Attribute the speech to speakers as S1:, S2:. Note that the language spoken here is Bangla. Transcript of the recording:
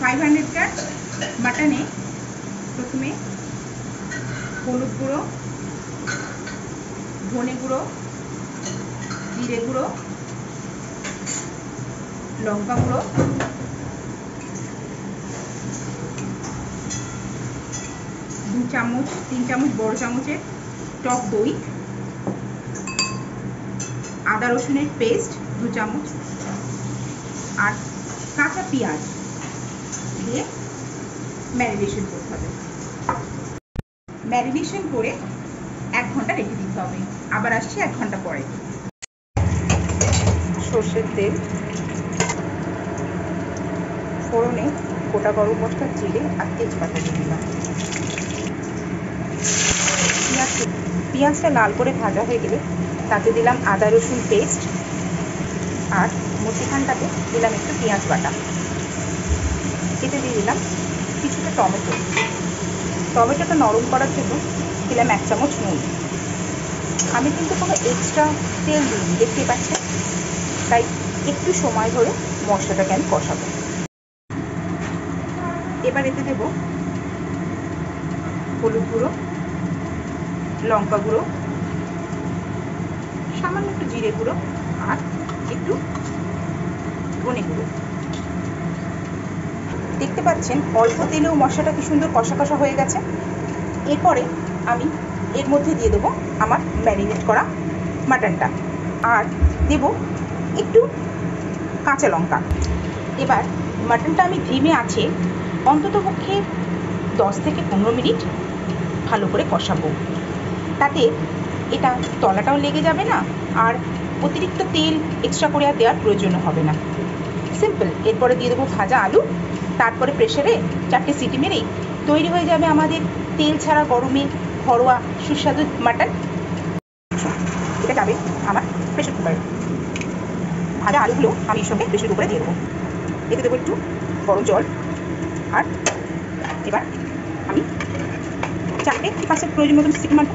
S1: 500 গ্রাম মাটনে প্রথমে হলুদ গুঁড়ো, ধনে গুঁড়ো, জিরে গুঁড়ো, লঙ্কা গুঁড়ো, তিন চামচ বড় চামচের টক দই, আদা রসুনের পেস্ট 2 চামচ আর কাঁচা পেঁয়াজ দিয়ে ম্যারিনেশন করতে হবে। ম্যারিনেশন করে 1 ঘন্টা রেখে দিতে হবে। আবার আসছি 1 ঘন্টা পরে। সর্ষের তেল, ফোড়নে গোটা গরম মশলা, জিরে আর তেজপাতা দিয়ে দিলাম। পেঁয়াজটা লাল করে ভাজা হয়ে গেলে তাতে দিলাম আদা রসুন পেস্ট আর মধ্যিখানটাতে দিলাম একটু পেঁয়াজ বাটা। এতে দিয়ে দিলাম কিছুটা টমেটোটা নরম করার জন্য দিলাম 1 চামচ নুন। আমি কিন্তু কোনো এক্সট্রা তেল দিইনি, দেখতে পাচ্ছেন, তাই একটু সময় ধরে মশলাটাকে আমি কষাবো। এবার এতে দেব হলুদ গুঁড়ো, লঙ্কা গুঁড়ো, সামান্য একটু জিরে গুঁড়ো আর একটু ধনে গুঁড়ো। দেখতে পাচ্ছেন অল্প তেলেও মশলাটা কি সুন্দর কষা কষা হয়ে গেছে। এরপরে আমি এর মধ্যে দিয়ে দেবো আমার ম্যারিনেট করা মাটনটা আর দেব একটু কাঁচা লঙ্কা। এবার মাটনটা আমি ধিমে আছে অন্ততপক্ষে 10 থেকে 15 মিনিট ভালো করে কষাবো। তাতে এটা তলাটাও লেগে যাবে না আর অতিরিক্ত তেল এক্সট্রা করে আর দেওয়ার প্রয়োজন হবে না। সিম্পল। এরপরে দিয়ে দেবো ভাজা আলু, তারপরে প্রেসারে 4টে সিটি মেরেই তৈরি হয়ে যাবে আমাদের তেল ছাড়া গরমে ঘরোয়া সুস্বাদু মাটন। এটা যাবে আমার প্রেসার কুকারে। ভাজা আলুগুলো আমি এর সঙ্গে প্রেসার কুকারে দিয়ে দেবো। এতে দেবো একটু গরম জল আর এবার আমি 4টে 5 প্রয়োজন মতন সিটি মারবো।